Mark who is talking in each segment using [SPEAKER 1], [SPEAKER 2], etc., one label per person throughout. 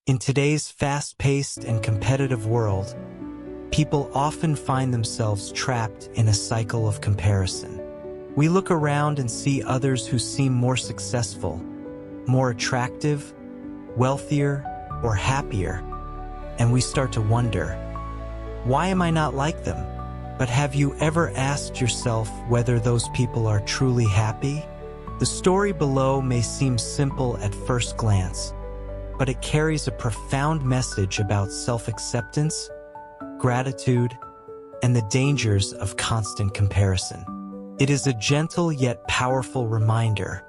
[SPEAKER 1] In today's fast-paced and competitive world, people often find themselves trapped in a cycle of comparison. We look around and see others who seem more successful, more attractive, wealthier, or happier, and we start to wonder, why am I not like them? But have you ever asked yourself whether those people are truly happy? The story below may seem simple at first glance, but it carries a profound message about self-acceptance, gratitude, and the dangers of constant comparison. It is a gentle yet powerful reminder.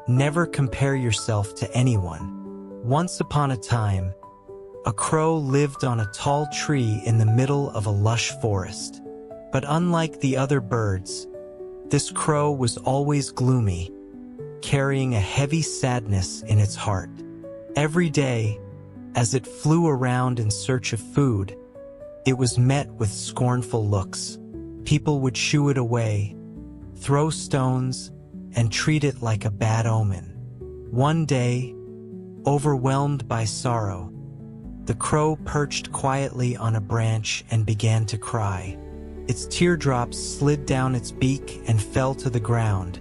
[SPEAKER 1] Never compare yourself to anyone. Once upon a time, a crow lived on a tall tree in the middle of a lush forest. But unlike the other birds, this crow was always gloomy, carrying a heavy sadness in its heart. Every day, as it flew around in search of food, it was met with scornful looks. People would shoo it away, throw stones, and treat it like a bad omen. One day, overwhelmed by sorrow, the crow perched quietly on a branch and began to cry. Its teardrops slid down its beak and fell to the ground,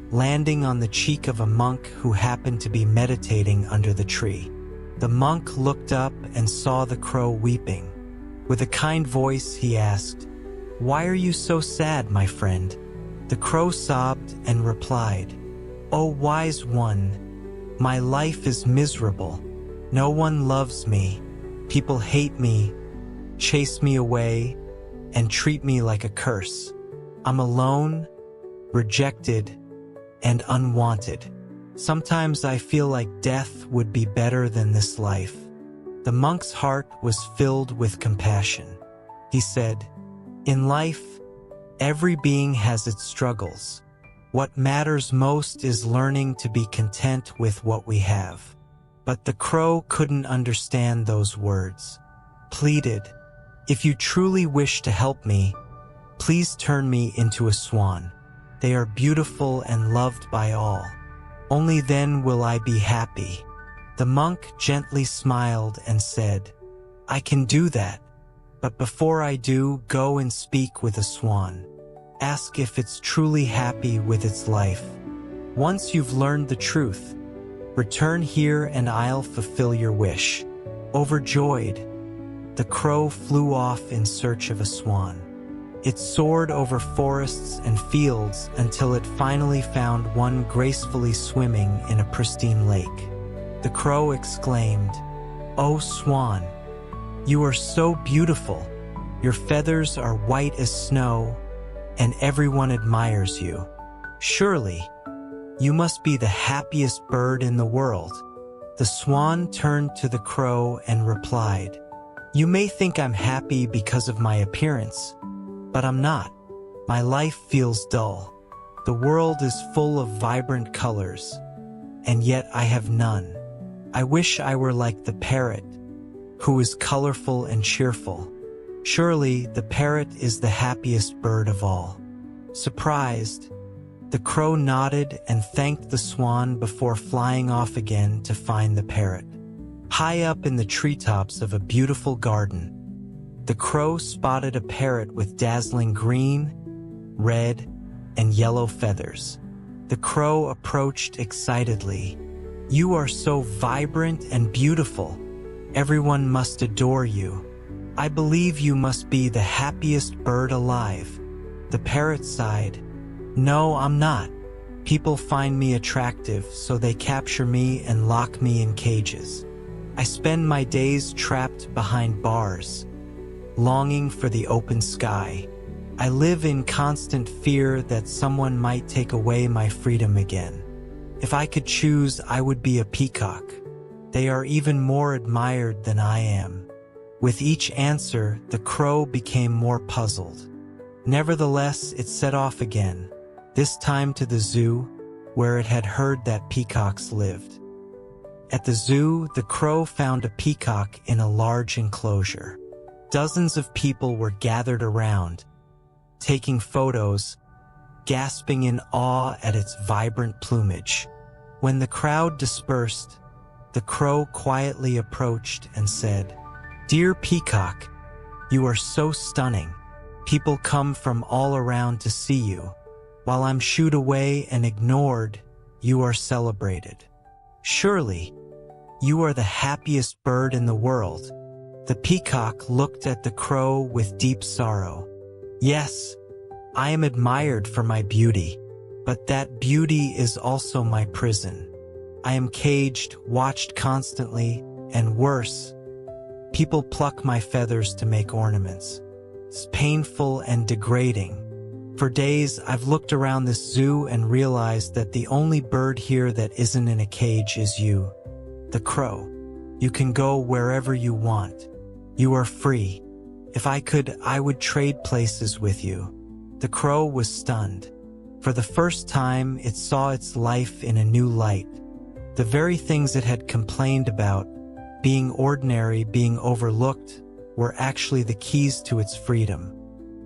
[SPEAKER 1] landing on the cheek of a monk who happened to be meditating under the tree. The monk looked up and saw the crow weeping. With a kind voice, he asked, "Why are you so sad, my friend?" The crow sobbed and replied, "O wise one, my life is miserable. No one loves me. People hate me, chase me away, and treat me like a curse. I'm alone, rejected, and unwanted. Sometimes I feel like death would be better than this life." The monk's heart was filled with compassion. He said, "In life, every being has its struggles. What matters most is learning to be content with what we have." But the crow couldn't understand those words. Pleaded, "If you truly wish to help me, please turn me into a swan. They are beautiful and loved by all. Only then will I be happy." The monk gently smiled and said, "I can do that, but before I do, go and speak with a swan. Ask if it's truly happy with its life. Once you've learned the truth, return here and I'll fulfill your wish." Overjoyed, the crow flew off in search of a swan. It soared over forests and fields until it finally found one gracefully swimming in a pristine lake. The crow exclaimed, "O swan, you are so beautiful. Your feathers are white as snow, and everyone admires you. Surely, you must be the happiest bird in the world." The swan turned to the crow and replied, "You may think I'm happy because of my appearance, but I'm not. My life feels dull. The world is full of vibrant colors, and yet I have none. I wish I were like the parrot, who is colorful and cheerful. Surely the parrot is the happiest bird of all." Surprised, the crow nodded and thanked the swan before flying off again to find the parrot. High up in the treetops of a beautiful garden, the crow spotted a parrot with dazzling green, red, and yellow feathers. The crow approached excitedly. "You are so vibrant and beautiful. Everyone must adore you. I believe you must be the happiest bird alive." The parrot sighed. "No, I'm not. People find me attractive, so they capture me and lock me in cages. I spend my days trapped behind bars, longing for the open sky. I live in constant fear that someone might take away my freedom again. If I could choose, I would be a peacock. They are even more admired than I am." With each answer, the crow became more puzzled. Nevertheless, it set off again, this time to the zoo, where it had heard that peacocks lived. At the zoo, the crow found a peacock in a large enclosure. Dozens of people were gathered around, taking photos, gasping in awe at its vibrant plumage. When the crowd dispersed, The crow quietly approached and said, "Dear peacock, you are so stunning. People come from all around to see you. While I'm shooed away and ignored, you are celebrated. Surely, you are the happiest bird in the world." The peacock looked at the crow with deep sorrow. "Yes, I am admired for my beauty, but that beauty is also my prison. I am caged, watched constantly, and worse, people pluck my feathers to make ornaments. It's painful and degrading. For days, I've looked around this zoo and realized that the only bird here that isn't in a cage is you, the crow. You can go wherever you want. You are free. If I could, I would trade places with you." The crow was stunned. For the first time, it saw its life in a new light. The very things it had complained about, being ordinary, being overlooked, were actually the keys to its freedom.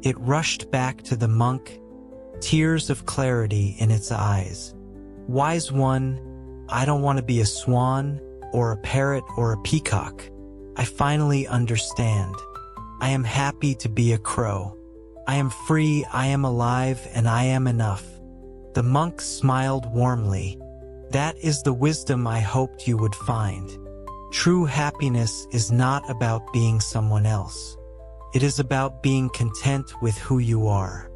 [SPEAKER 1] It rushed back to the monk, tears of clarity in its eyes. "Wise one, I don't want to be a swan, or a parrot, or a peacock. I finally understand. I am happy to be a crow. I am free, I am alive, and I am enough." The monk smiled warmly. "That is the wisdom I hoped you would find. True happiness is not about being someone else. It is about being content with who you are."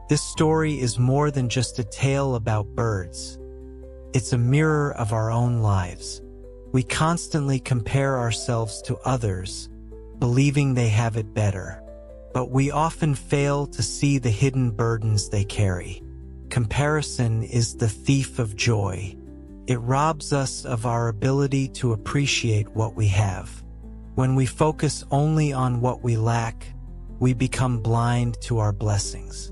[SPEAKER 1] This story is more than just a tale about birds. It's a mirror of our own lives. We constantly compare ourselves to others, believing they have it better. But we often fail to see the hidden burdens they carry. Comparison is the thief of joy. It robs us of our ability to appreciate what we have. When we focus only on what we lack, we become blind to our blessings.